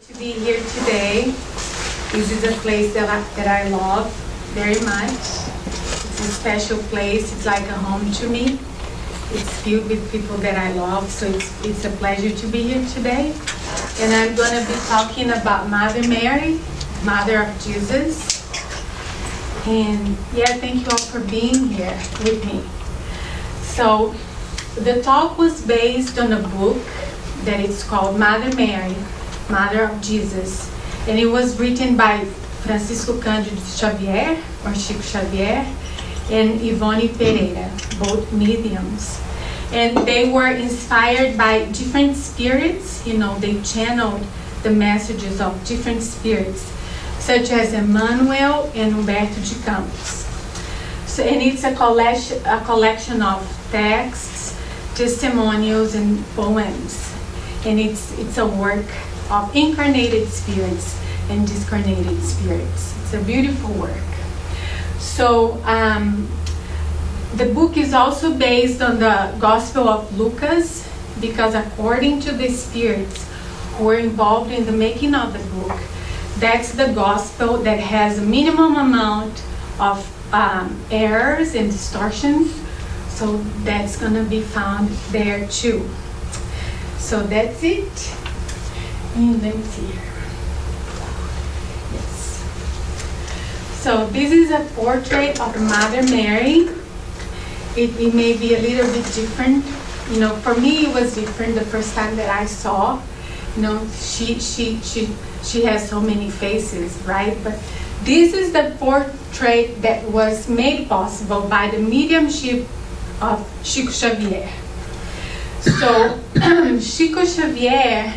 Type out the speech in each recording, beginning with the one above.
To be here today. This is a place that I love very much. It's a special place. It's like a home to me. It's filled with people that I love, so it's a pleasure to be here today. And I'm going to be talking about Mother Mary, Mother of Jesus. And yeah, thank you all for being here with me. So the talk was based on a book that it's called Mother Mary, Mother of Jesus. And it was written by Francisco Cândido Xavier, or Chico Xavier, and Ivone Pereira, both mediums. And they were inspired by different spirits. You know, they channeled the messages of different spirits, such as Emmanuel and Humberto de Campos. So, and it's a collection of texts, testimonials, and poems. And it's a work of incarnated spirits and discarnated spirits. It's a beautiful work. So the book is also based on the Gospel of Lucas, because according to the spirits who were involved in the making of the book, that's the gospel that has a minimum amount of errors and distortions. So that's going to be found there too. So that's it. Let me see here. Yes. So this is a portrait of Mother Mary. It may be a little bit different. You know, for me it was different the first time that I saw. You know, she has so many faces, right? But this is the portrait that was made possible by the mediumship of Chico Xavier. So Chico Xavier,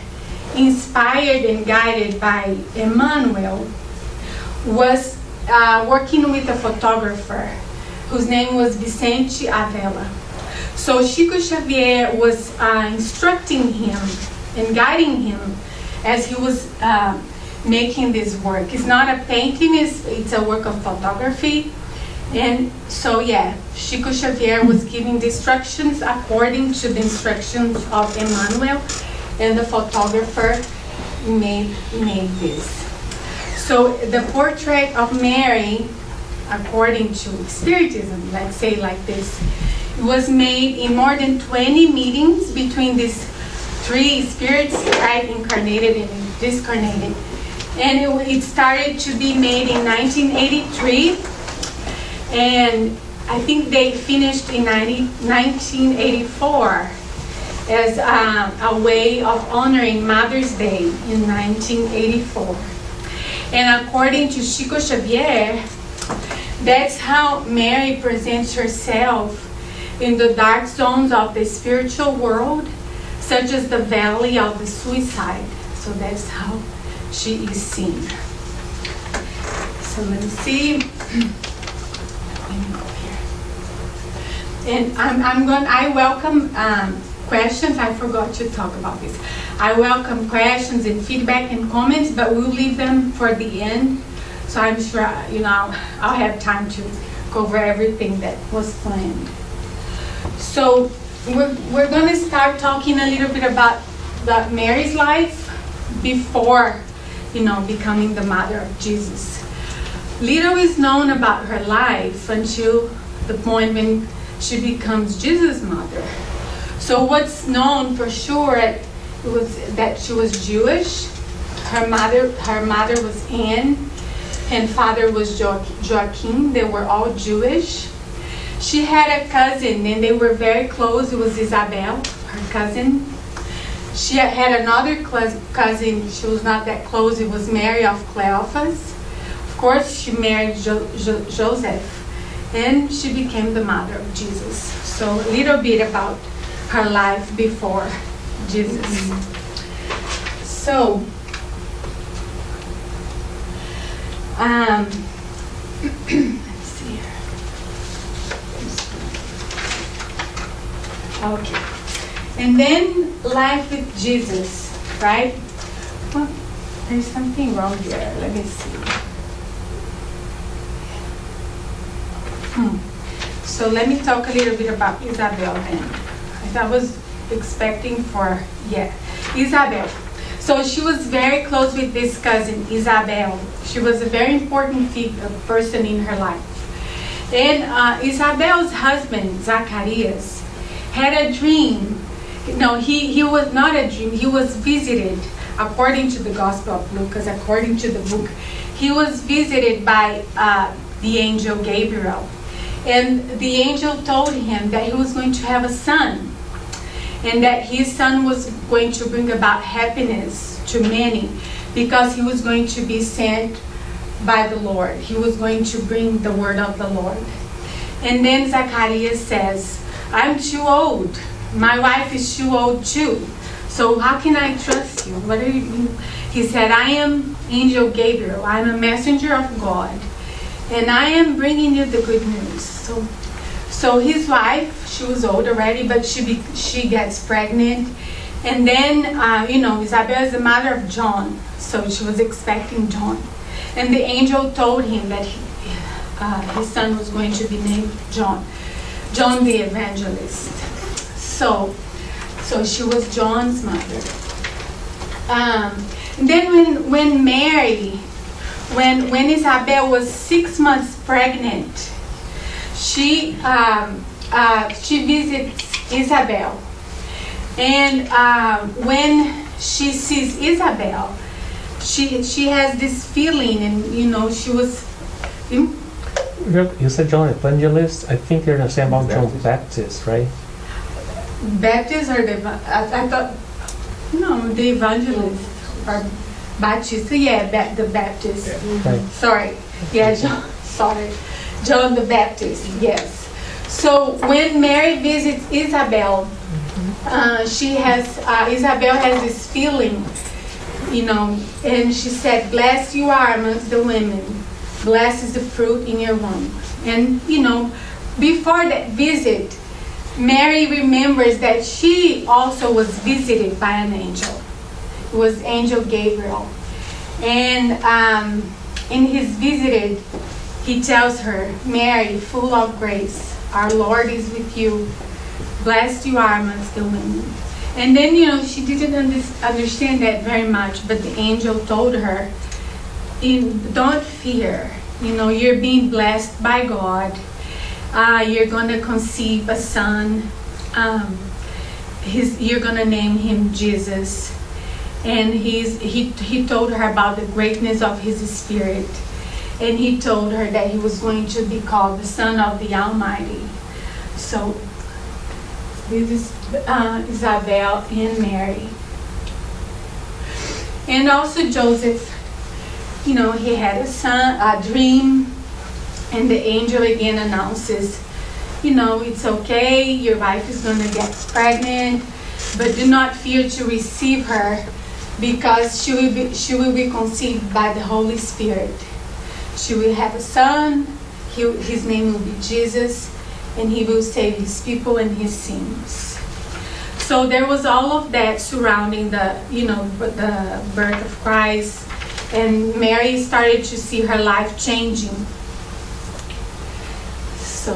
inspired and guided by Emmanuel, was working with a photographer whose name was Vicente Avella. So Chico Xavier was instructing him and guiding him as he was making this work. It's not a painting, it's a work of photography. And so yeah, Chico Xavier was giving the instructions according to the instructions of Emmanuel, and the photographer made this. So the portrait of Mary, according to Spiritism, let's say like this, was made in more than 20 meetings between these three spirits, right, incarnated and discarnated. And it started to be made in 1983, and I think they finished in 1984 as a way of honoring Mother's Day in 1984. And according to Chico Xavier, that's how Mary presents herself in the dark zones of the spiritual world, such as the valley of the suicide. So that's how she is seen. So let me see. Let me go here. And I welcome questions. I forgot to talk about this. I welcome questions and feedback and comments, but we'll leave them for the end. So I'm sure, you know, I'll have time to cover everything that was planned. So we're going to start talking a little bit about Mary's life before, you know, becoming the mother of Jesus. Little is known about her life until the point when she becomes Jesus' mother. So what's known for sure was that she was Jewish. Her mother was Anne, and father was Joachim. They were all Jewish. She had a cousin, and they were very close. It was Isabel, her cousin. She had another cousin. She was not that close. It was Mary of Cleophas. Of course, she married Joseph, and she became the mother of Jesus. So a little bit about her life before Jesus. So, let's see here. Okay. And then life with Jesus, right? Well, there's something wrong here. Let me see. So let me talk a little bit about Isabel then. I was expecting for, yeah, Isabel. So So she was very close with this cousin, Isabel. She was a very important person in her life. And Isabel's husband, Zacharias, had a dream. No, he was not a dream. He was visited, according to the Gospel of Luke, because according to the book, he was visited by the angel Gabriel. And the angel told him that he was going to have a son, and that his son was going to bring about happiness to many, because he was going to be sent by the Lord. He was going to bring the word of the Lord. And then Zacharias says, I'm too old. My wife is too old too. So how can I trust you? What are you? He said, I am Angel Gabriel. I'm a messenger of God. And I am bringing you the good news. So his wife, she was old already, but she gets pregnant. And then, Isabel is the mother of John. So she was expecting John. And the angel told him that his son was going to be named John the Evangelist. So she was John's mother. And then when Mary, when Isabel was 6 months pregnant, she visits Isabel. And when she sees Isabel, she has this feeling, and she was. You said John Evangelist. I think you're saying about John Baptist, right? Baptist or I thought the evangelist or Baptist. Yeah, the Baptist. Yeah. Right. Sorry. Yeah, John the Baptist. Yes. So when Mary visits Isabel, Isabel has this feeling, and she said, "Blessed you are amongst the women. Blessed is the fruit in your womb." And before that visit, Mary remembers that she also was visited by an angel. It was Angel Gabriel. And in his visit, he tells her, "Mary, full of grace, our Lord is with you. Blessed you are amongst the women." And then, she didn't understand that very much, but the angel told her, don't fear. You're being blessed by God. You're going to conceive a son. You're going to name him Jesus. And he told her about the greatness of his spirit. And he told her that he was going to be called the Son of the Almighty. So this is Isabel and Mary. And also Joseph, he had a dream, and the angel again announces, it's okay, your wife is going to get pregnant, but do not fear to receive her, because she will be conceived by the Holy Spirit. She will have a son, his name will be Jesus, and he will save his people and his sins. So there was all of that surrounding the birth of Christ, and Mary started to see her life changing. So,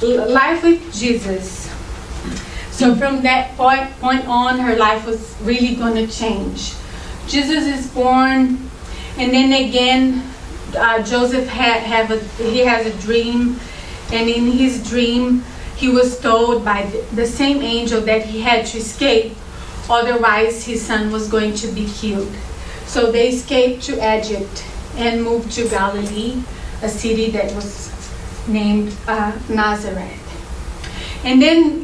life with Jesus. So from that point on, her life was really going to change. Jesus is born, and then again, Joseph has a dream, and in his dream, he was told by the same angel that he had to escape, otherwise his son was going to be killed. So they escaped to Egypt and moved to Galilee, a city that was named Nazareth. And then,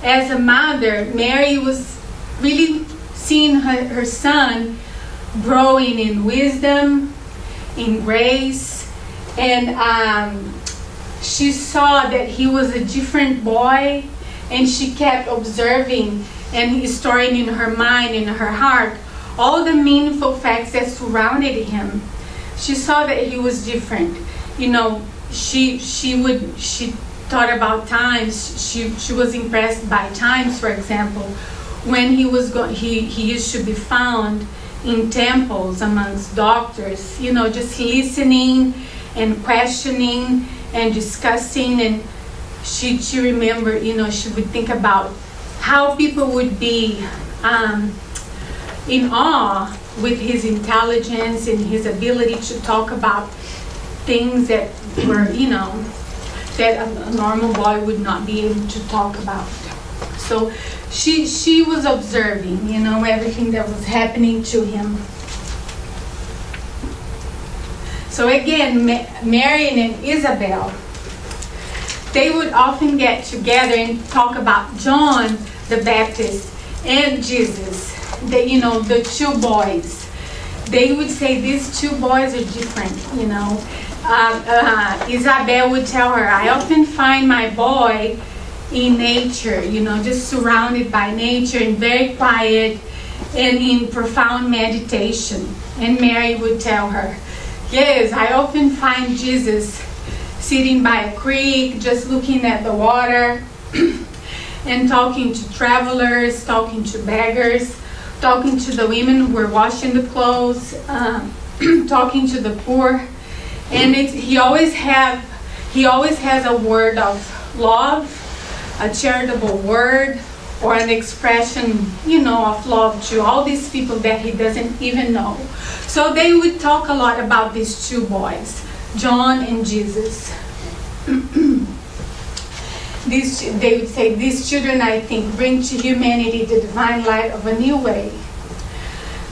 as a mother, Mary was really seeing her son growing in wisdom, in grace, and she saw that he was a different boy, and she kept observing and storing in her mind, in her heart, all the meaningful facts that surrounded him. She saw that he was different. She thought about times. She was impressed by times, for example, when he used to be found in temples amongst doctors, just listening and questioning and discussing. And she remembered, she would think about how people would be in awe with his intelligence and his ability to talk about things that were, that a normal boy would not be able to talk about. So she was observing, everything that was happening to him. So again, Marian and Isabel, they would often get together and talk about John the Baptist and Jesus, the two boys. They would say these two boys are different, Isabel would tell her, I often find my boy in nature, just surrounded by nature and very quiet and in profound meditation. And Mary would tell her, yes, I often find Jesus sitting by a creek, just looking at the water and talking to travelers, talking to beggars, talking to the women who were washing the clothes, talking to the poor. And he always has a word of love, a charitable word, or an expression, of love to all these people that he doesn't even know. So they would talk a lot about these two boys, John and Jesus. They would say, these children, I think, bring to humanity the divine light of a new way.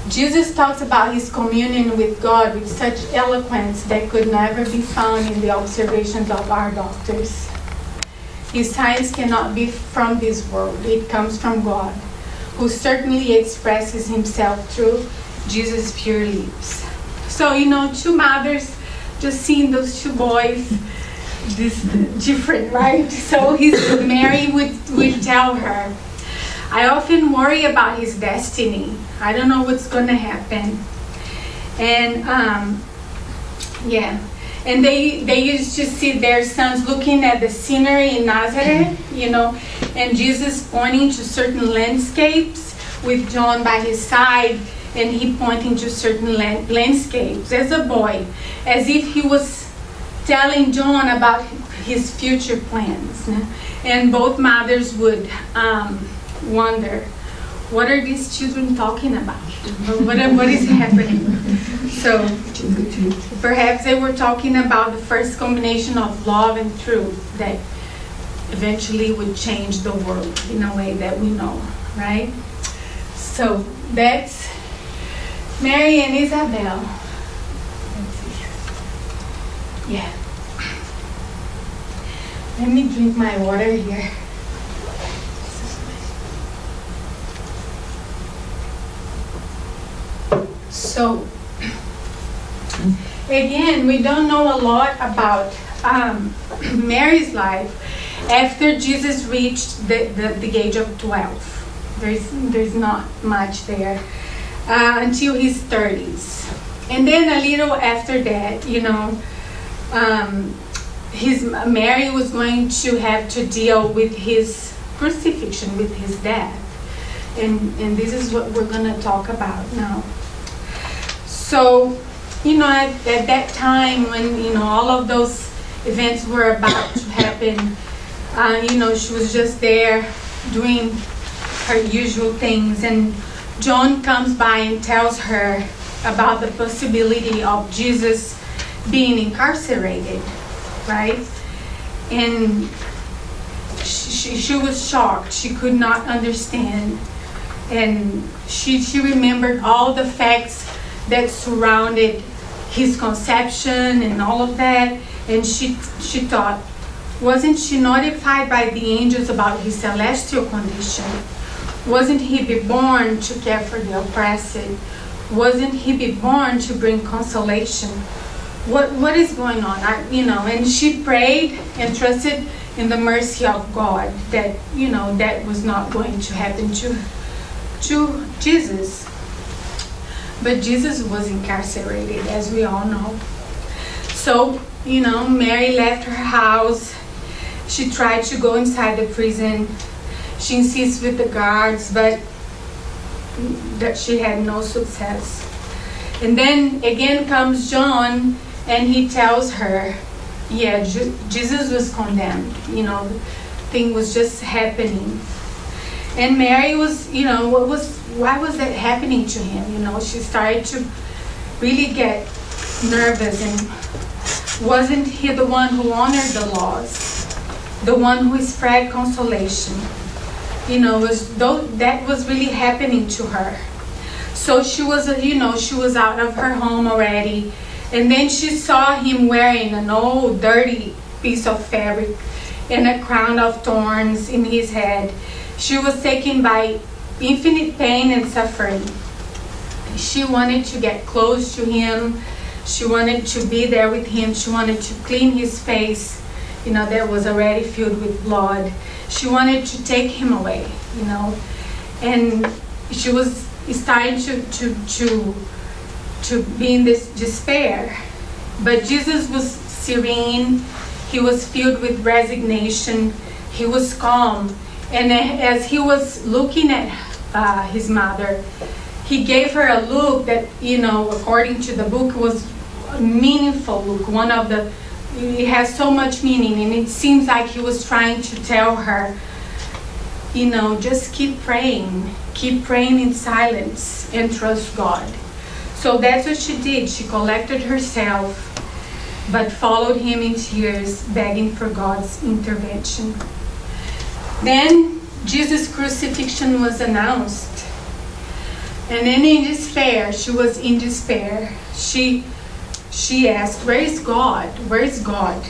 Jesus talks about his communion with God with such eloquence that could never be found in the observations of our doctors. His science cannot be from this world. It comes from God, who certainly expresses himself through Jesus' pure lips. So, two mothers just seeing those two boys, this different, right? So Mary would tell her, I often worry about his destiny. I don't know what's going to happen. And and they used to see their sons looking at the scenery in Nazareth, and Jesus pointing to certain landscapes with John by his side, and he pointing to certain landscapes as a boy, as if he was telling John about his future plans. And both mothers would wonder, what are these children talking about? What is happening? So perhaps they were talking about the first combination of love and truth that eventually would change the world in a way that we know, right? So that's Mary and Isabel. Yeah. Let me drink my water here. So, again, we don't know a lot about Mary's life after Jesus reached the age of 12. There's not much there until his 30s. And then a little after that, Mary was going to have to deal with his crucifixion, with his death. And this is what we're going to talk about now. So, at that time when, all of those events were about to happen, she was just there doing her usual things. And John comes by and tells her about the possibility of Jesus being incarcerated, right? And she was shocked. She could not understand. And she remembered all the facts that surrounded his conception and all of that. And she thought, wasn't she notified by the angels about his celestial condition? Wasn't he be born to care for the oppressed? Wasn't he be born to bring consolation? What is going on? And she prayed and trusted in the mercy of God that, that was not going to happen to Jesus. But Jesus was incarcerated, as we all know. So, Mary left her house. She tried to go inside the prison. She insists with the guards, but that she had no success. And then again comes John, and he tells her, Jesus was condemned. The thing was just happening. And Mary was, why was that happening to him? She started to really get nervous, and wasn't he the one who honored the laws, the one who spread consolation? That was really happening to her. So she was, she was out of her home already, and then she saw him wearing an old dirty piece of fabric and a crown of thorns in his head. She was taken by infinite pain and suffering. She wanted to get close to him. She wanted to be there with him. She wanted to clean his face, that was already filled with blood. She wanted to take him away, and she was starting to be in this despair. But Jesus was serene. He was filled with resignation. He was calm. And as he was looking at his mother, he gave her a look that, according to the book, was a meaningful look. It has so much meaning, and it seems like he was trying to tell her, just keep praying in silence and trust God. So that's what she did. She collected herself, but followed him in tears, begging for God's intervention. Then Jesus' crucifixion was announced. And then in despair, she was in despair. She asked, where is God? Where is God?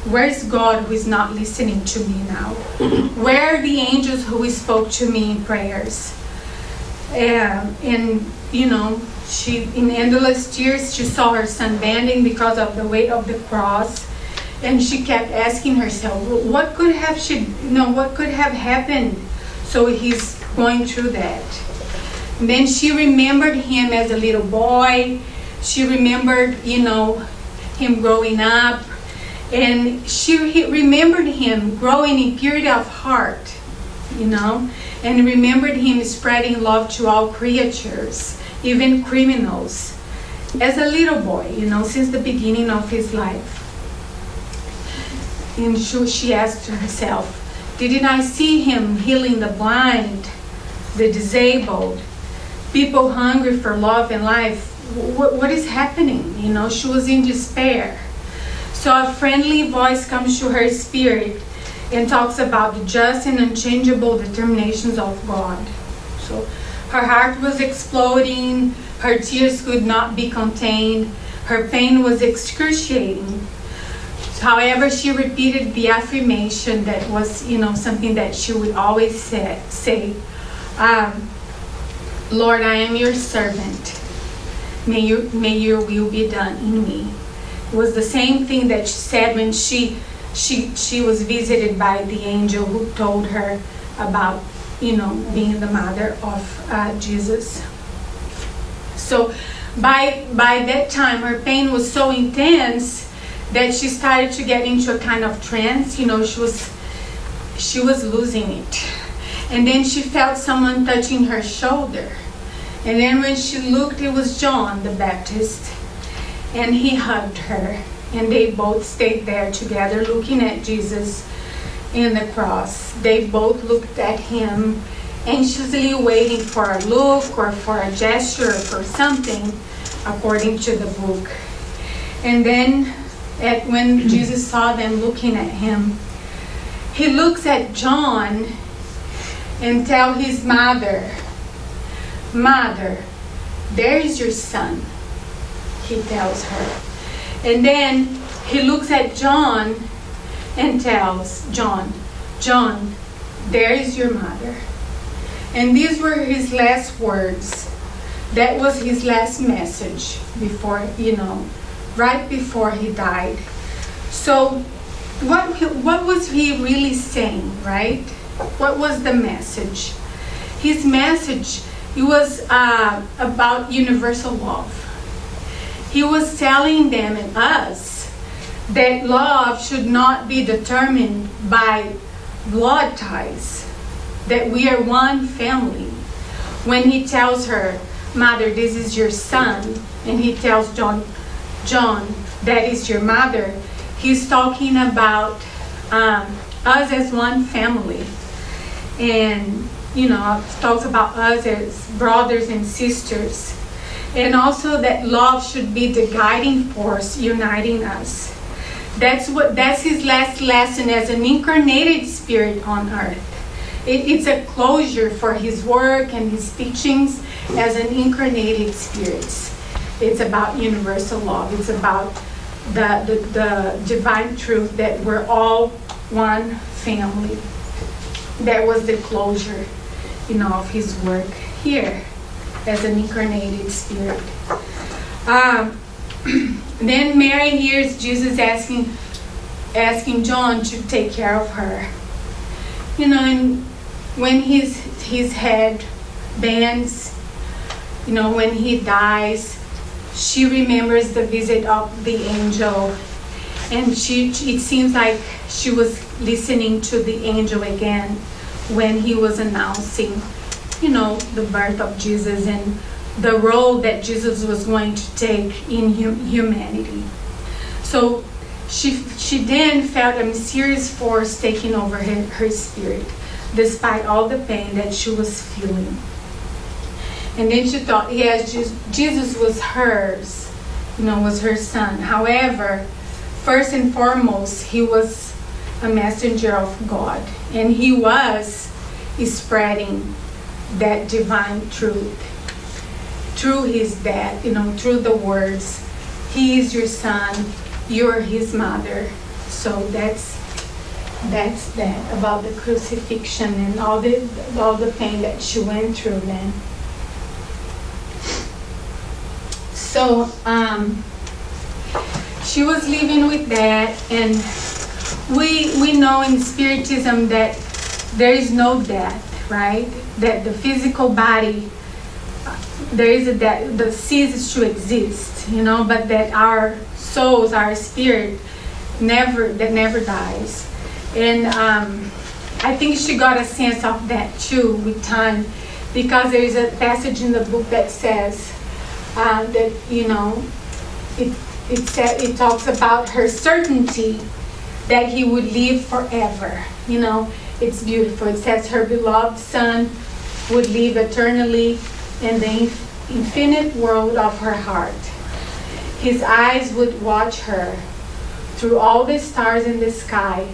Where is God who is not listening to me now? Where are the angels who spoke to me in prayers? She, in endless tears, she saw her son bending because of the weight of the cross. And she kept asking herself, what could have happened so he's going through that? And then she remembered him as a little boy. She remembered, him growing up. And she remembered him growing in purity of heart, and remembered him spreading love to all creatures, even criminals, as a little boy, since the beginning of his life. And she asked herself, didn't I see him healing the blind, the disabled, people hungry for love and life? What is happening? She was in despair. So a friendly voice comes to her spirit and talks about the just and unchangeable determinations of God. So her heart was exploding, her tears could not be contained, her pain was excruciating. However, she repeated the affirmation that was, something that she would always say, Lord, I am your servant. May your will be done in me. It was the same thing that she said when she was visited by the angel who told her about, being the mother of Jesus. So by that time, her pain was so intense that she started to get into a kind of trance. She was losing it. And then she felt someone touching her shoulder. And then when she looked, it was John the Baptist. And he hugged her. And they both stayed there together looking at Jesus in the cross. They both looked at him, anxiously waiting for a look or for a gesture or for something, according to the book. And then when Jesus saw them looking at him, he looks at John and tells his mother, Mother, there is your son, he tells her. And then he looks at John and tells John, there is your mother. And these were his last words. That was his last message before, right before he died. So what was he really saying, right? What was the message? His message, it was about universal love. He was telling them and us that love should not be determined by blood ties, that we are one family. When he tells her, Mother, this is your son, and he tells John, that is your mother, he's talking about us as one family. And talks about us as brothers and sisters. And also that love should be the guiding force uniting us. That's his last lesson as an incarnated spirit on earth. It's a closure for his work and his teachings as an incarnated spirit. It's about universal love. It's about the divine truth that we're all one family. That was the closure, of his work here as an incarnated spirit. Then Mary hears Jesus asking John to take care of her. And when his head bends, when he dies, she remembers the visit of the angel, and it seems like she was listening to the angel again when he was announcing, the birth of Jesus and the role that Jesus was going to take in humanity. So she then felt a mysterious force taking over her spirit, despite all the pain that she was feeling. And then she thought, yes, Jesus was hers, was her son. However, first and foremost, he was a messenger of God, and he was spreading that divine truth through his death, through the words, he is your son, you're his mother. So that's that about the crucifixion and all the pain that she went through then. So she was living with that, and we know in Spiritism that there is no death, right? That the physical body, there is a death, that ceases to exist, but that our souls, our spirit, never dies. And I think she got a sense of that too with time, because there is a passage in the book that says that it talks about her certainty that he would live forever. It's beautiful. It says her beloved son would live eternally in the infinite world of her heart. His eyes would watch her through all the stars in the sky,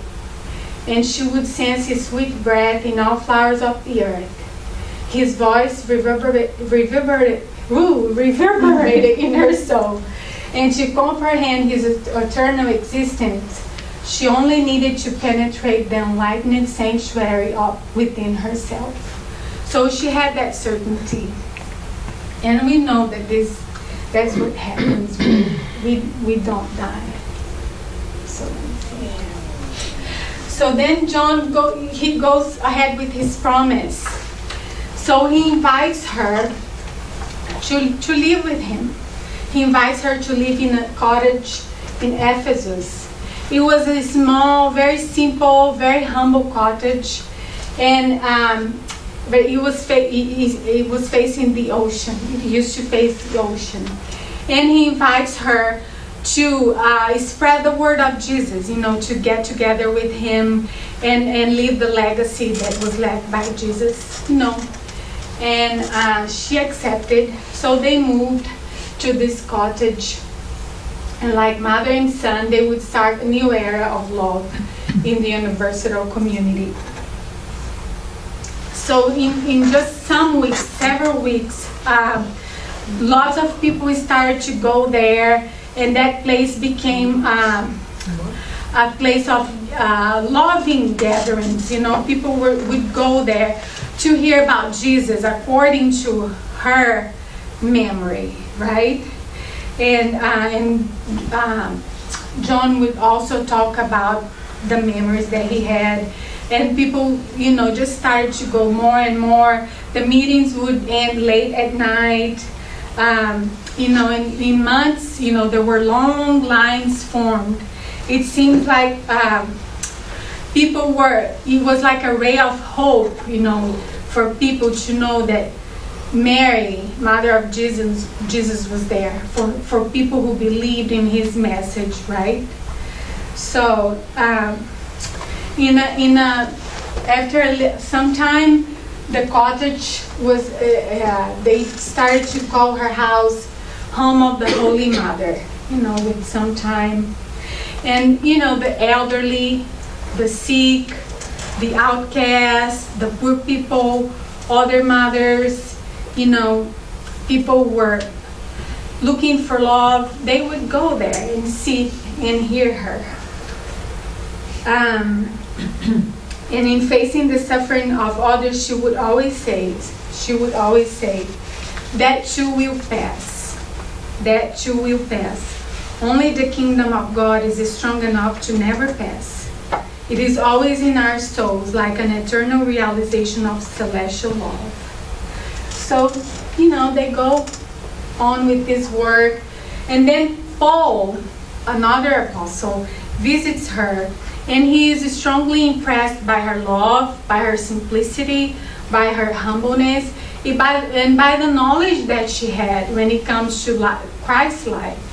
and she would sense his sweet breath in all flowers of the earth. His voice reverberated in her soul, and to comprehend his eternal existence, she only needed to penetrate the enlightened sanctuary within herself. So she had that certainty. And we know that that's what happens when we don't die. So then John goes ahead with his promise. So he invites her to live with him. He invites her to live in a cottage in Ephesus. It was a small, very simple, very humble cottage, and but it was facing the ocean. It used to face the ocean, and he invites her to spread the word of Jesus. To get together with him and leave the legacy that was left by Jesus. And she accepted. So they moved to this cottage. And like mother and son, they would start a new era of love in the universal community. So in just some weeks, several weeks, lots of people started to go there, and that place became a place of loving gatherings. People would go there to hear about Jesus according to her memory, right? And John would also talk about the memories that he had, and people, just started to go more and more. The meetings would end late at night. In months, there were long lines formed. It seems like it was like a ray of hope, for people to know that Mary, Mother of Jesus was there for people who believed in his message, right? So, after some time, the cottage was, they started to call her house Home of the Holy Mother, with some time. And, the elderly, the sick, the outcasts, the poor people, other mothers, people were looking for love. They would go there and sit and hear her. And in facing the suffering of others, she would always say, that too will pass. That too will pass. Only the kingdom of God is strong enough to never pass. It is always in our souls, like an eternal realization of celestial love. So, they go on with this work. And then Paul, another apostle, visits her, and he is strongly impressed by her love, by her simplicity, by her humbleness, and by the knowledge that she had when it comes to Christ's life.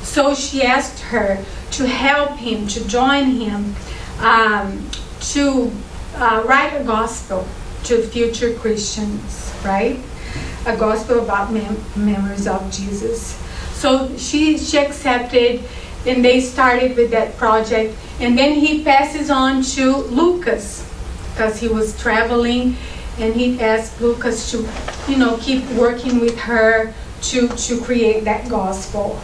So she asked her to help him, to join him, to write a gospel to future Christians, right? A gospel about memories of Jesus. So she accepted, and they started with that project. And then he passes on to Lucas, because he was traveling, and he asked Lucas to, keep working with her to create that gospel.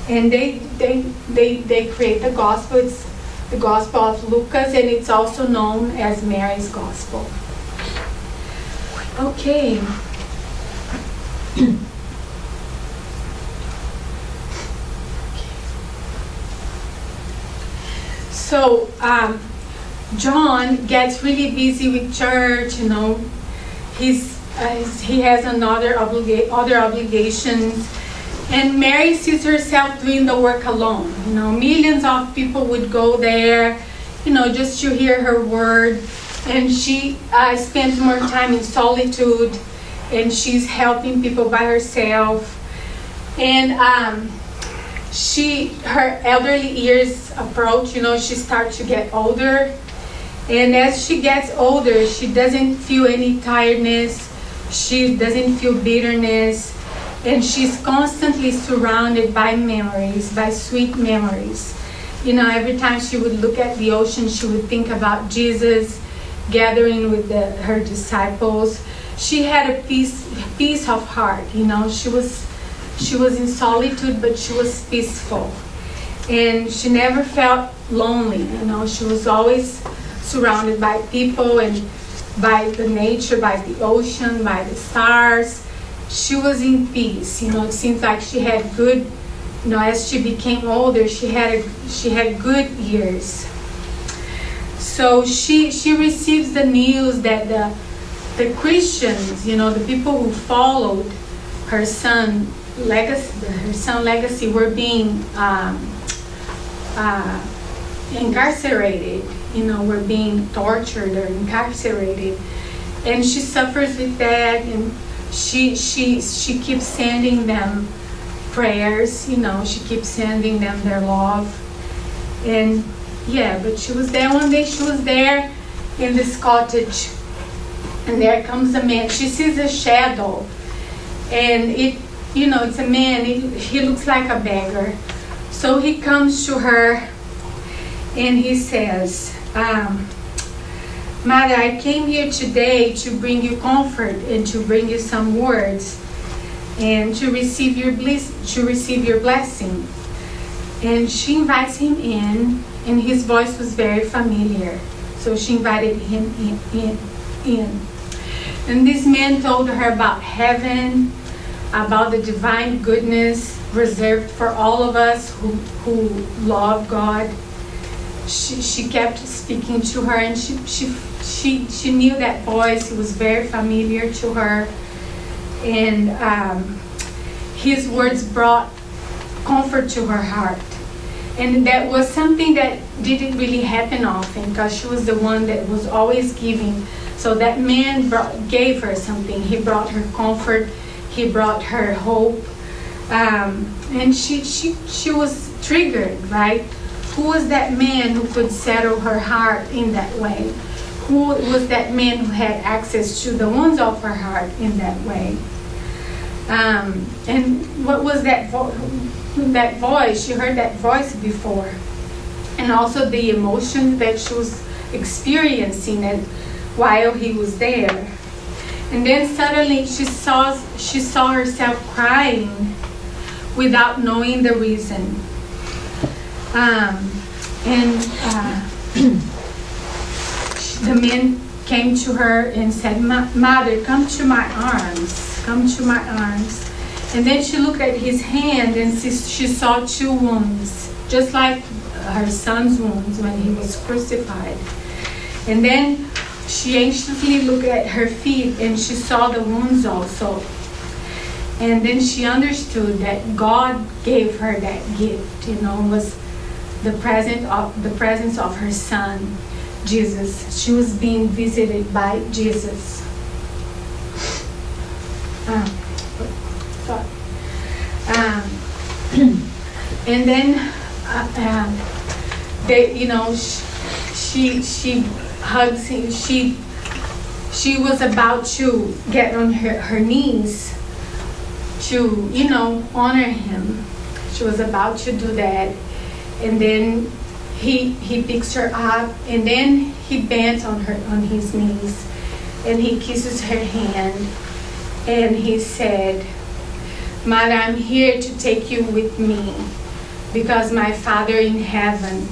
And they create the gospel. It's the Gospel of Lucas, and it's also known as Mary's Gospel. Okay. So John gets really busy with church. He has other obligations. And Mary sees herself doing the work alone. Millions of people would go there, just to hear her word. And she spends more time in solitude, and she's helping people by herself. And her elderly years approach. She starts to get older. And as she gets older, she doesn't feel any tiredness. She doesn't feel bitterness. And she's constantly surrounded by memories, by sweet memories. Every time she would look at the ocean, she would think about Jesus gathering with her disciples. She had a peace of heart. She was in solitude, but she was peaceful. And she never felt lonely. She was always surrounded by people and by the nature, by the ocean, by the stars. She was in peace. It seems like she had good, as she became older, she had good years. So she receives the news that the Christians, the people who followed her son legacy were being incarcerated, were being tortured or incarcerated. And she suffers with that, and she keeps sending them prayers, she keeps sending them their love. And but she was there one day. She was there in this cottage, and there comes a man. She sees a shadow, and it's a man. He looks like a beggar. So he comes to her, and he says, Mother, I came here today to bring you comfort and to bring you some words and to receive your blessing. And she invites him in, and his voice was very familiar. So she invited him in. And this man told her about heaven, about the divine goodness reserved for all of us who love God. She kept speaking to her, and she knew that voice. It was very familiar to her. And his words brought comfort to her heart. And that was something that didn't really happen often, because she was the one that was always giving. So that man gave her something. He brought her comfort. He brought her hope. And she was triggered, right? Who was that man who could settle her heart in that way? who was that man who had access to the wounds of her heart in that way. And what was that voice? She heard that voice before. And also the emotions that she was experiencing while he was there. And then suddenly she saw herself crying without knowing the reason. The man came to her and said, "Mother, come to my arms. Come to my arms." And then she looked at his hand and she saw 2 wounds, just like her son's wounds when he was crucified. And then she anxiously looked at her feet and she saw the wounds also. And then she understood that God gave her that gift, was the presence of her son, Jesus. She was being visited by Jesus. And then she hugs him. She was about to get on her knees to honor him. She was about to do that, and then he picks her up, and then he bends on his knees, and he kisses her hand, and he said, "Mother, I'm here to take you with me, because my Father in heaven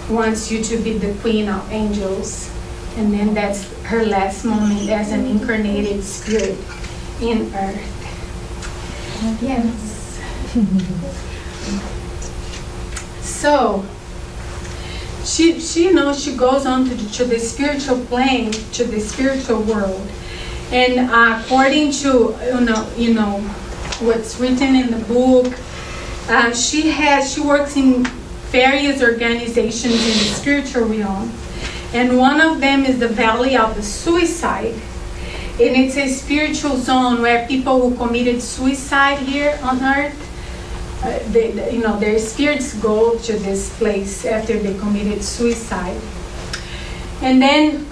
wants you to be the Queen of Angels." And then that's her last moment as an incarnated spirit in earth. Yes. So she goes on to the spiritual plane, to the spiritual world, and according to what's written in the book, she works in various organizations in the spiritual realm, and one of them is the Valley of the Suicide, and it's a spiritual zone where people who committed suicide here on earth, their spirits go to this place after they committed suicide. And then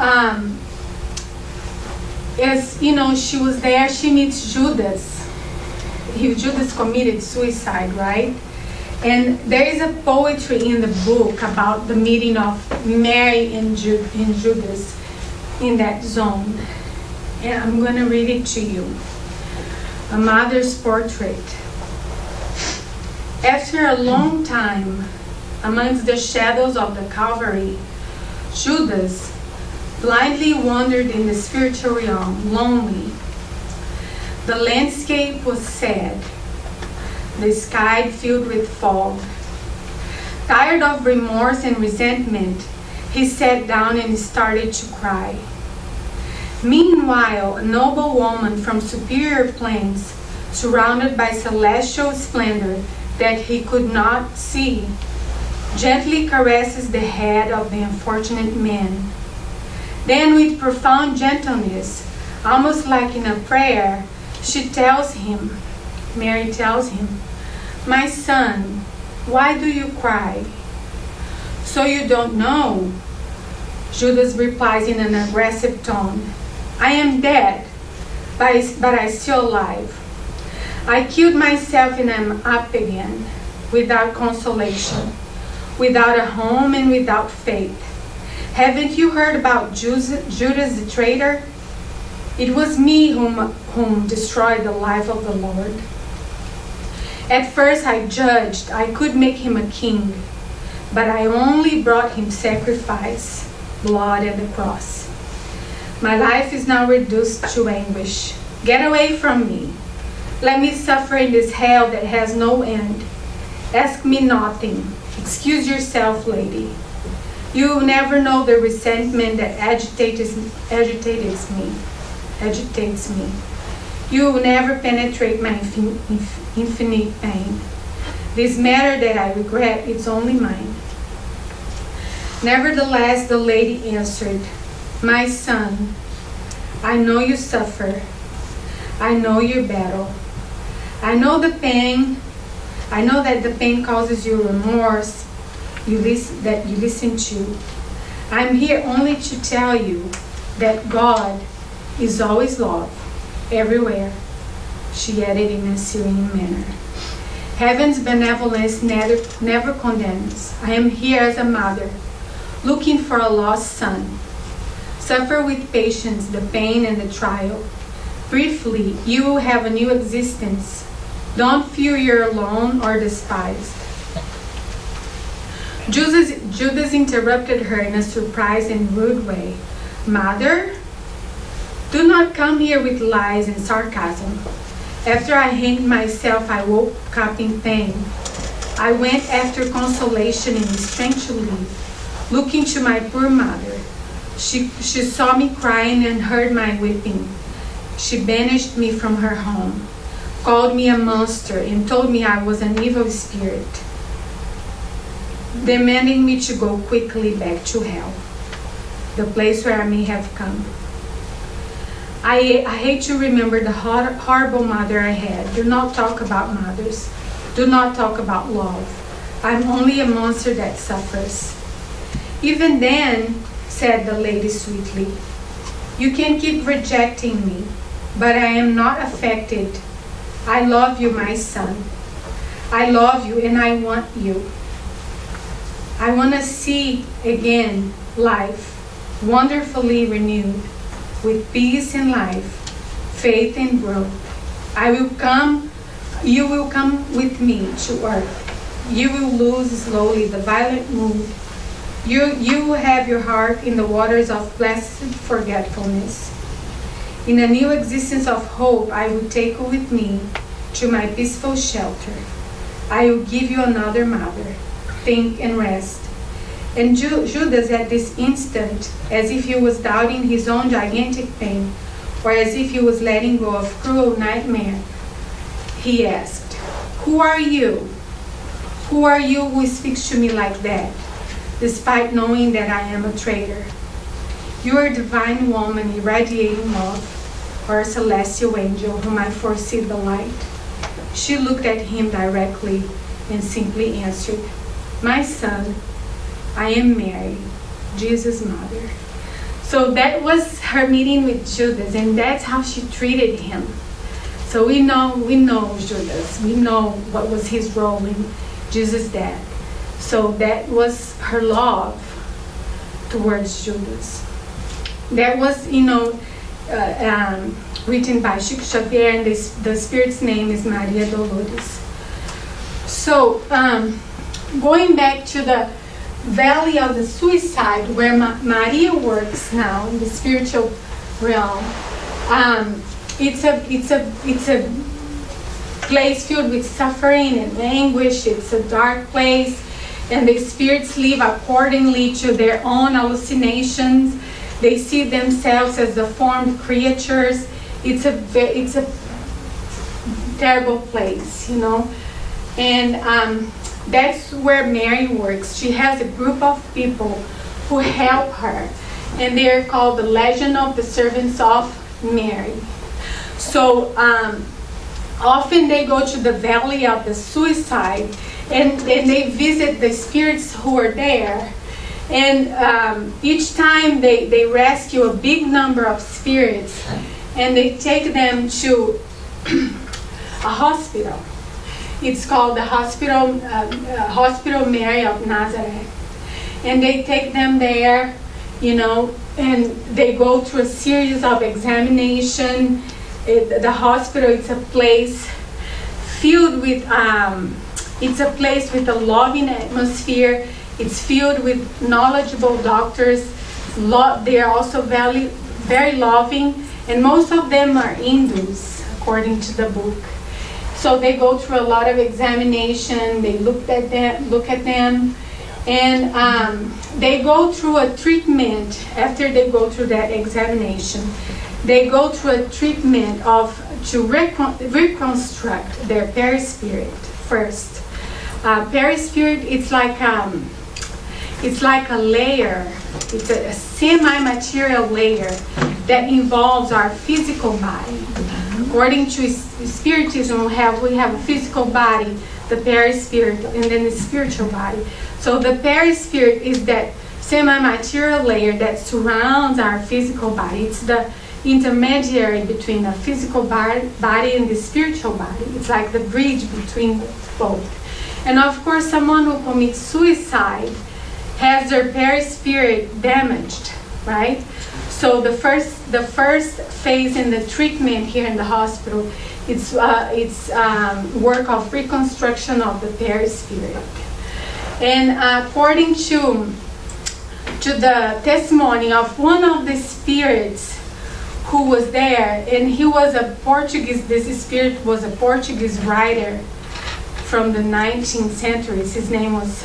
as she was there, she meets Judas. Judas committed suicide, right? And there is a poetry in the book about the meeting of Mary and Judas in that zone. And I'm going to read it to you. A mother's portrait. After a long time, amongst the shadows of the Calvary, Judas blindly wandered in the spiritual realm, lonely. The landscape was sad, the sky filled with fog. Tired of remorse and resentment, he sat down and started to cry. Meanwhile, a noble woman from superior plains, surrounded by celestial splendor that he could not see, gently caresses the head of the unfortunate man. Then, with profound gentleness, almost like in a prayer, Mary tells him, "My son, why do you cry?" "So you don't know?" Judas replies in an aggressive tone. "I am dead, but I'm still alive. I killed myself and I'm up again, without consolation, without a home and without faith. Haven't you heard about Judas the traitor? It was me whom destroyed the life of the Lord. At first I judged I could make him a king, but I only brought him sacrifice, blood, and the cross. My life is now reduced to anguish. Get away from me. Let me suffer in this hell that has no end. Ask me nothing. Excuse yourself, lady. You will never know the resentment that agitates me. You will never penetrate my infinite pain. This matter that I regret is only mine." Nevertheless, the lady answered, "My son, I know you suffer. I know your battle. I know the pain. I know that the pain causes you remorse that you listen to. I'm here only to tell you that God is always love, everywhere, she added in a serene manner. Heaven's benevolence never condemns. I am here as a mother, looking for a lost son. Suffer with patience the pain and the trial. Briefly, you will have a new existence. Don't feel you're alone or despised. Judas interrupted her in a surprised and rude way. Mother, do not come here with lies and sarcasm. After I hanged myself, I woke up in pain. I went after consolation and strength to live, looking to my poor mother. She saw me crying and heard my weeping. She banished me from her home, called me a monster, and told me I was an evil spirit, demanding me to go quickly back to hell, the place where I may have come. I hate to remember the horrible mother I had. Do not talk about mothers. Do not talk about love. I'm only a monster that suffers. Even then, said the lady sweetly, you can keep rejecting me, but I am not affected. I love you, my son. I love you and I want you. I want to see again life wonderfully renewed with peace and life, faith and growth. You will come with me to earth. You will lose slowly the violent mood. You will have your heart in the waters of blessed forgetfulness. In a new existence of hope, I will take you with me to my peaceful shelter. I will give you another mother. Think and rest. And Judas at this instant, as if he was doubting his own gigantic pain, or as if he was letting go of cruel nightmare, he asked, who are you? Who are you who speaks to me like that, despite knowing that I am a traitor? You are a divine woman irradiating love, or a celestial angel whom I foresee the light. She looked at him directly and simply answered, my son, I am Mary, Jesus' mother. So that was her meeting with Judas, and that's how she treated him. So we know Judas. We know what was his role in Jesus' death. So that was her love towards Judas. That was, written by Chico Xavier, and the spirit's name is Maria Dolores. So going back to the Valley of the Suicide, where Maria works now in the spiritual realm, it's a place filled with suffering and anguish. It's a dark place, and the spirits live accordingly to their own hallucinations. They see themselves as deformed creatures. It's a terrible place, and that's where Mary works. She has a group of people who help her, and they're called the Legion of the Servants of Mary. So often they go to the Valley of the Suicide, and they visit the spirits who are there. And each time they rescue a big number of spirits, and they take them to a hospital. It's called the Hospital Mary of Nazareth. And they take them there, and they go through a series of examination. The hospital, it's a place filled with, it's a place with a loving atmosphere. It's filled with knowledgeable doctors. They are also very, very loving, and most of them are Hindus, according to the book. So they go through a lot of examination. They look at them, and they go through a treatment. After they go through that examination, they go through a treatment to reconstruct their perispirit first. Perispirit, it's like a layer. It's a semi-material layer that involves our physical body. According to Spiritism, we have a physical body, the perispirit, and then the spiritual body. So the perispirit is that semi-material layer that surrounds our physical body. It's the intermediary between the physical body and the spiritual body. It's like the bridge between both. And of course, someone who commits suicide has their perispirit damaged, right? So the first phase in the treatment here in the hospital, it's work of reconstruction of the perispirit. And according to the testimony of one of the spirits who was there, and he was a Portuguese, this spirit was a Portuguese writer from the 19th centuries. His name was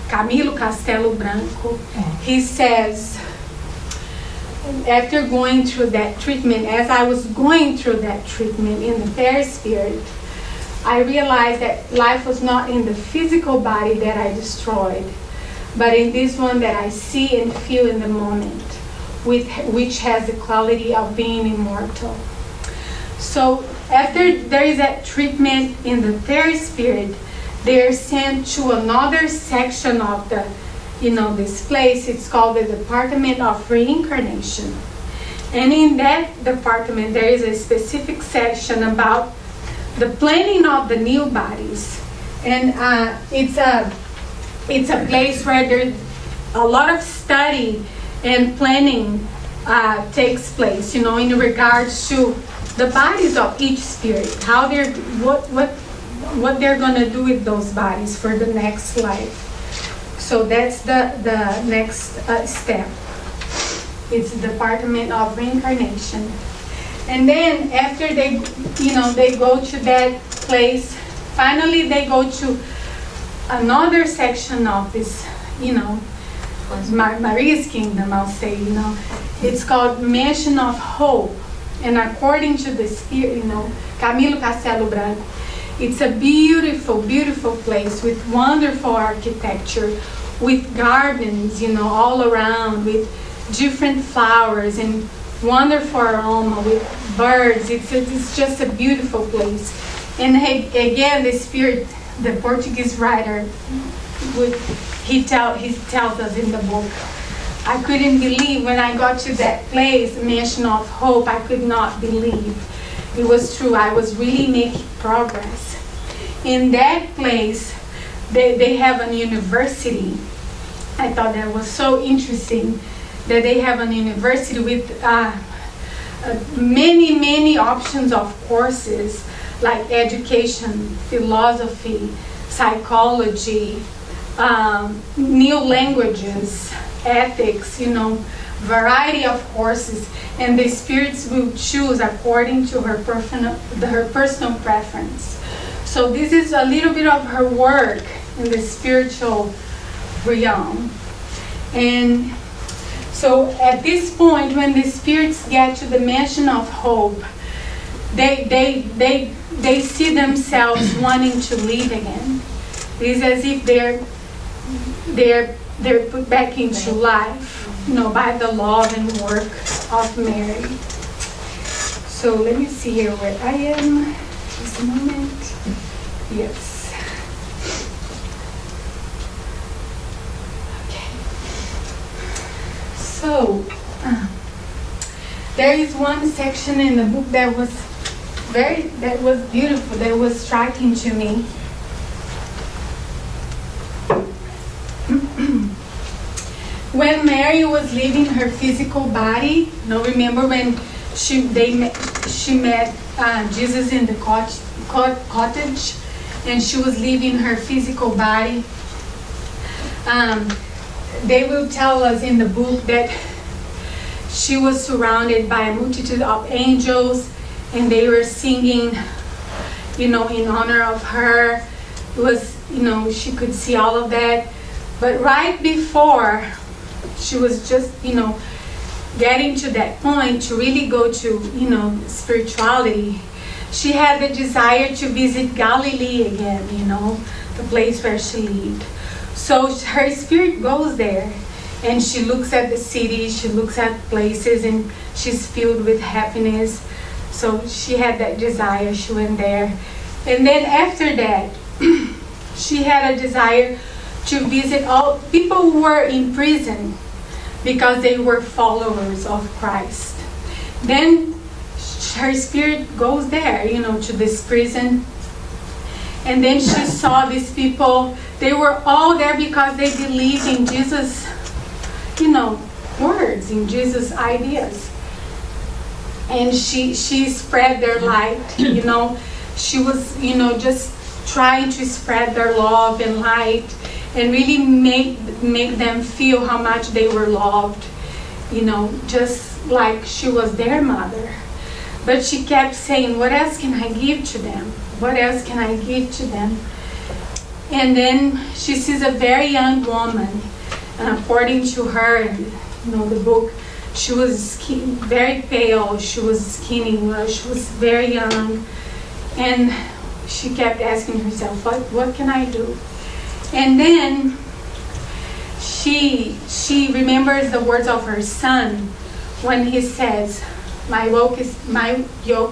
Camilo Castelo Branco. He says, after going through that treatment, as I was going through that treatment in the perispirit, I realized that life was not in the physical body that I destroyed, but in this one that I see and feel in the moment, which has the quality of being immortal. So after there is that treatment in the perispirit, they are sent to another section of the, this place. It's called the Department of Reincarnation. And in that department, there is a specific section about the planning of the new bodies. And it's a place where there's a lot of study and planning takes place, in regards to the bodies of each spirit, how they're, what they're gonna do with those bodies for the next life. So that's the next step. It's the Department of Reincarnation. And then after they go to that place, finally they go to another section of this, Maria's kingdom, I'll say, It's called Mansion of Hope. And according to the spirit, Camilo Castelo Branco, it's a beautiful, beautiful place with wonderful architecture, with gardens, all around, with different flowers and wonderful aroma, with birds. It's just a beautiful place. And again, the spirit, the Portuguese writer, he tells us in the book, I couldn't believe when I got to that place, Mansion of Hope, I could not believe. It was true, I was really making progress. In that place, they have a university. I thought that was so interesting that they have a university with many, many options of courses like education, philosophy, psychology, new languages, ethics, variety of courses, and the spirits will choose according to her personal preference. So this is a little bit of her work in the spiritual realm. And so at this point, when the spirits get to the Mansion of Hope, they see themselves wanting to live again. It's as if they're put back into life, by the love and work of Mary. So let me see here where I am. Just a moment. Yes. Okay. So there is one section in the book that was beautiful, that was striking to me. When Mary was leaving her physical body, remember when she met Jesus in the cottage, and she was leaving her physical body. They will tell us in the book that she was surrounded by a multitude of angels, and they were singing, in honor of her. It was, she could see all of that. But right before she was just, getting to that point to really go to, spirituality, she had the desire to visit Galilee again, the place where she lived. So her spirit goes there, and she looks at the city, she looks at places, and she's filled with happiness. So she had that desire, she went there. And then after that, she had a desire to visit all people who were in prison because they were followers of Christ. Then her spirit goes there, to this prison. And then she saw these people. They were all there because they believed in Jesus, words, in Jesus' ideas. And she spread their light, She was, just trying to spread their love and light and really make them feel how much they were loved, just like she was their mother. But she kept saying, what else can I give to them? What else can I give to them? And then she sees a very young woman, and according to her, the book, she was very pale, she was skinny, she was very young, and she kept asking herself, what can I do? And then she remembers the words of her son when he says, my yoke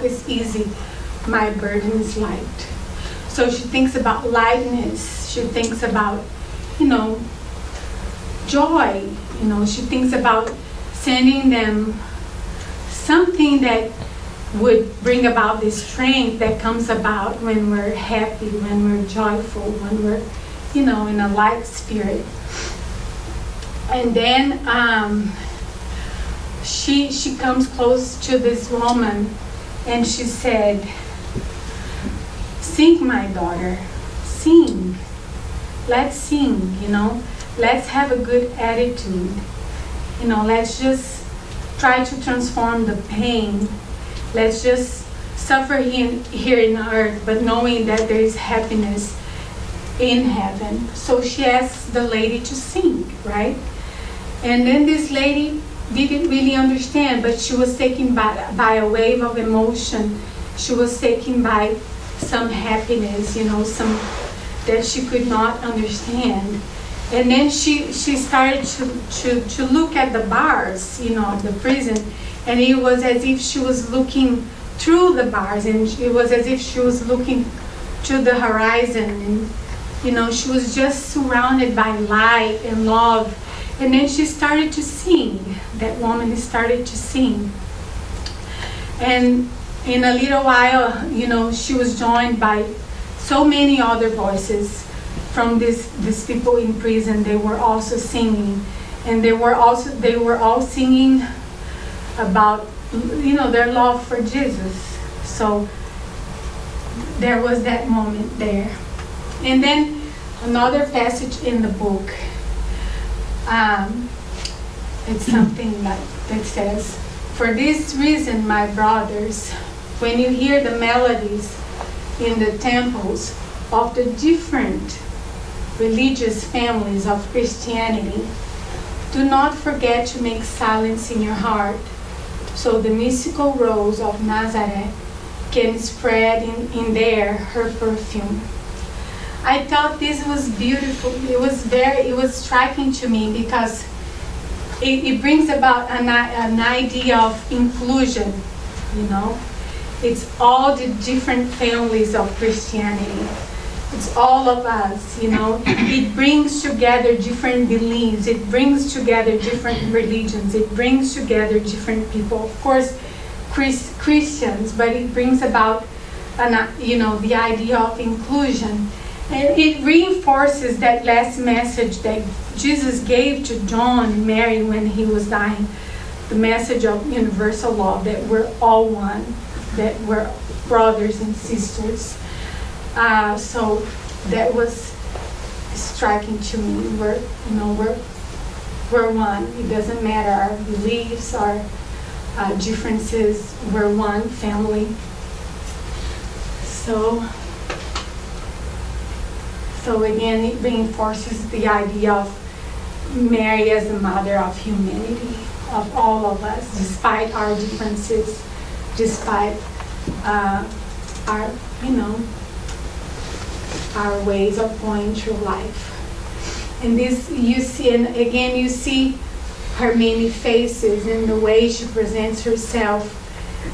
is easy, my burden is light. So she thinks about lightness, she thinks about, joy, she thinks about sending them something that would bring about this strength that comes about when we're happy, when we're joyful, when we're, in a light spirit. And then she comes close to this woman and she said, sing, my daughter, sing. Let's sing, Let's have a good attitude. Let's just try to transform the pain. Let's just suffer here in earth, but knowing that there is happiness in heaven. So she asks the lady to sing, right? And then this lady didn't really understand, but she was taken by a wave of emotion. She was taken by some happiness, some that she could not understand. And then she started to look at the bars, of the prison, and it was as if she was looking through the bars, and it was as if she was looking to the horizon, and she was just surrounded by light and love. And then she started to sing. That woman started to sing. And in a little while, she was joined by so many other voices from these people in prison. They were also singing, and they were all singing about their love for Jesus. So there was that moment there. And then another passage in the book, it's something that says, for this reason, my brothers, when you hear the melodies in the temples of the different religious families of Christianity, do not forget to make silence in your heart, so the mystical rose of Nazareth can spread in there her perfume. I thought this was beautiful. It was striking to me because it brings about an idea of inclusion, It's all the different families of Christianity. It's all of us, It brings together different beliefs. It brings together different religions. It brings together different people. Of course, Christians, but it brings about, the idea of inclusion. And it reinforces that last message that Jesus gave to John and Mary when he was dying. The message of universal love, that we're all one, that we're brothers and sisters. So that was striking to me. We're one. It doesn't matter our beliefs, our differences. We're one family. So again, it reinforces the idea of Mary as the mother of humanity, of all of us, despite our differences, despite our ways of going through life. And this you see, and again you see her many faces and the way she presents herself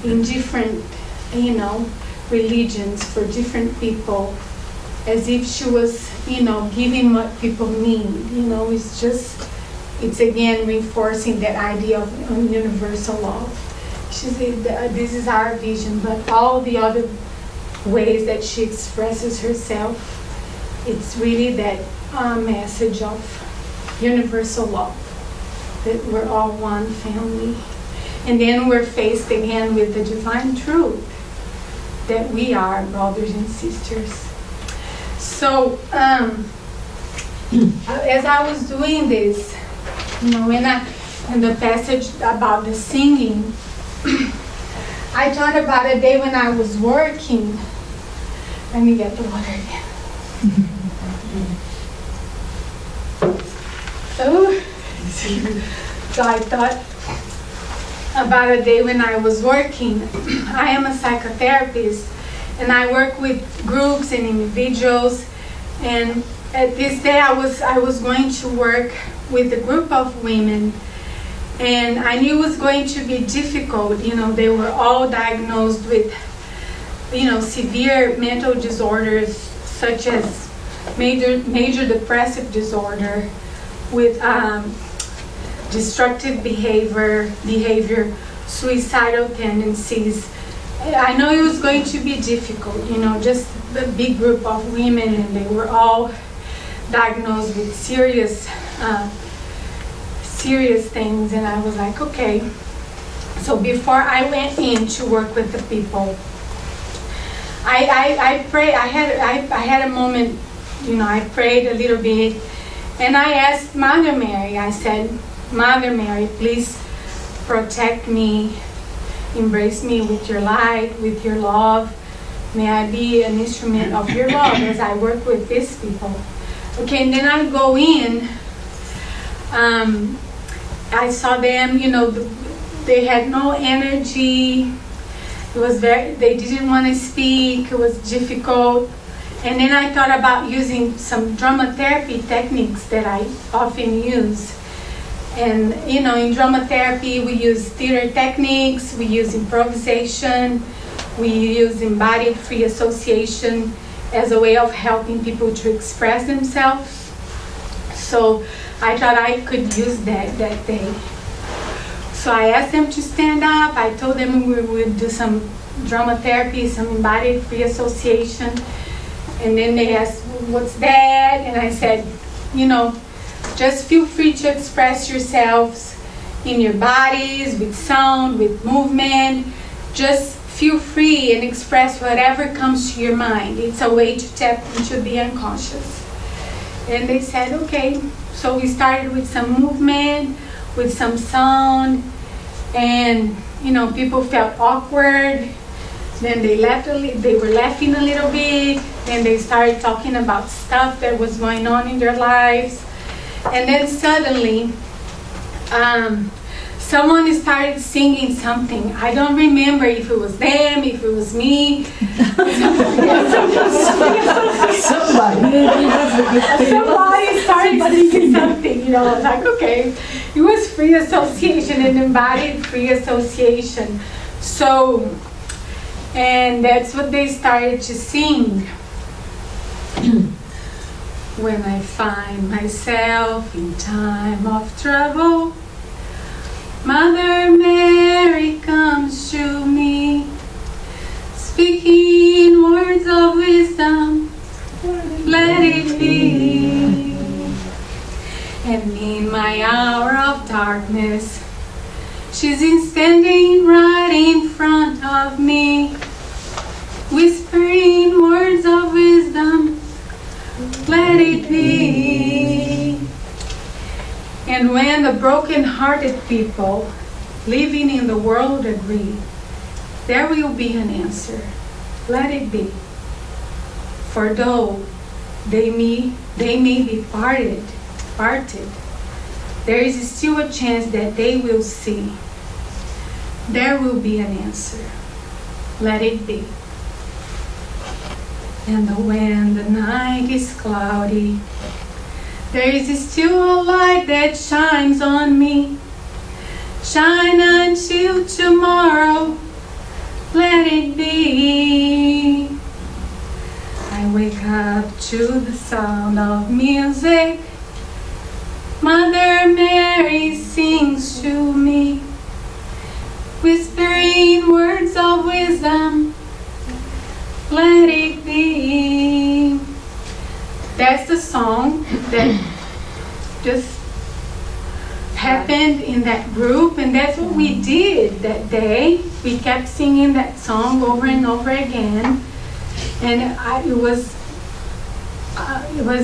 in different, religions for different people, as if she was, giving what people need. It's again reinforcing that idea of universal love. She said that this is our vision, but all the other ways that she expresses herself, it's really that message of universal love, that we're all one family. And then we're faced again with the divine truth that we are brothers and sisters. So as I was doing this, in the passage about the singing, I thought about a day when I was working. Let me get the water again. So I thought about a day when I was working. I am a psychotherapist, and I work with groups and individuals. And at this day, I was going to work with a group of women, and I knew it was going to be difficult. They were all diagnosed with, severe mental disorders, such as major depressive disorder, with destructive behavior, suicidal tendencies. I know it was going to be difficult, just a big group of women, and they were all diagnosed with serious things. And I was like, okay. So before I went in to work with the people, I prayed. I had a moment, I prayed a little bit, and I asked Mother Mary. I said, Mother Mary, please protect me, embrace me with your light, with your love. May I be an instrument of your love as I work with these people. Okay, and then I go in. I saw them, they had no energy. They didn't want to speak. It was difficult. And then I thought about using some drama therapy techniques that I often use. And, in drama therapy, we use theater techniques, we use improvisation, we use embodied free association as a way of helping people to express themselves. So I thought I could use that day. So I asked them to stand up. I told them we would do some drama therapy, some embodied free association. And then they asked, what's that? And I said, just feel free to express yourselves in your bodies, with sound, with movement. Just feel free and express whatever comes to your mind. It's a way to tap into the unconscious. And they said, okay. So we started with some movement, with some sound, and people felt awkward. Then they were laughing a little bit. Then they started talking about stuff that was going on in their lives. And then suddenly, someone started singing something. I don't remember if it was them, if it was me. Somebody started singing something. I was like, okay. It was free association and embodied free association. So, and that's what they started to sing. When I find myself in time of trouble, Mother Mary comes to me, speaking words of wisdom, let it be. And in my hour of darkness, she's standing right in front of me, whispering words of wisdom, let it be. And when the broken-hearted people living in the world agree, there will be an answer. Let it be. For though they may be parted, there is still a chance that they will see. There will be an answer. Let it be. And when the night is cloudy, there is still a light that shines on me. Shine until tomorrow, let it be. I wake up to the sound of music. Mother Mary sings to me, whispering words of wisdom. Let it be. That's the song that just happened in that group, and that's what we did that day. We kept singing that song over and over again, and it was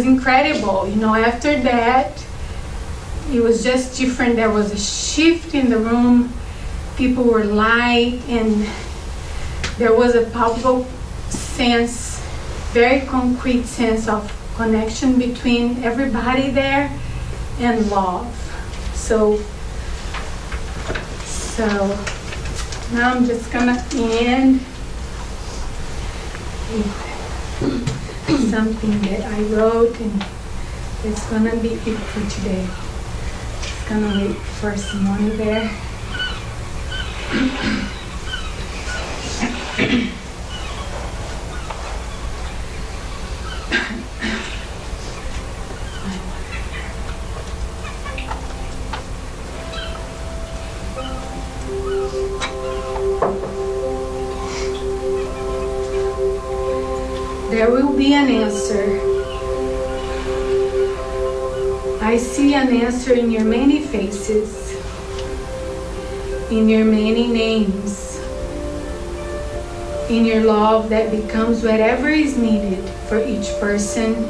incredible. You know, after that, it was just different. There was a shift in the room. People were light, and there was a palpable sense, very concrete sense of connection between everybody there and love. So now I'm just gonna end with something that I wrote, and it's gonna be it for today. Just gonna wait for Simone there. There will be an answer. I see an answer in your many faces, in your many names, in your love that becomes whatever is needed for each person,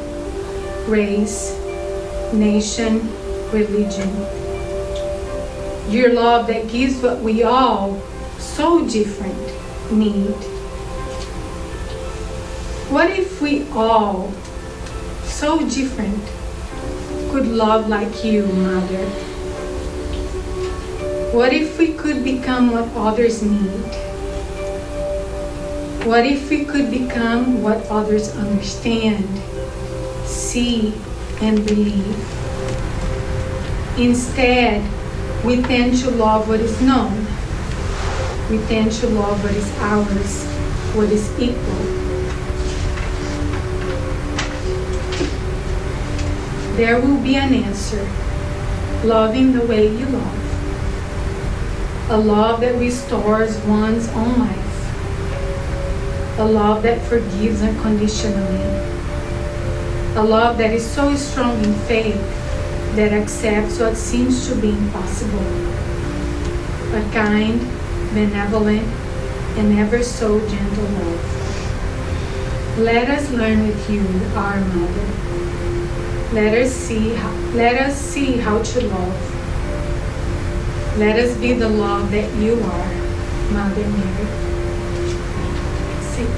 race, nation, religion. Your love that gives what we all, so different, need. What if we all, so different, could love like you, Mother? What if we could become what others need? What if we could become what others understand, see, and believe? Instead, we tend to love what is known. We tend to love what is ours, what is equal. There will be an answer, loving the way you love. A love that restores one's own life. A love that forgives unconditionally. A love that is so strong in faith that accepts what seems to be impossible. A kind, benevolent, and ever so gentle love. Let us learn with you, our Mother. Let us see how to love. Let us be the love that you are, Mother Mary. Sit.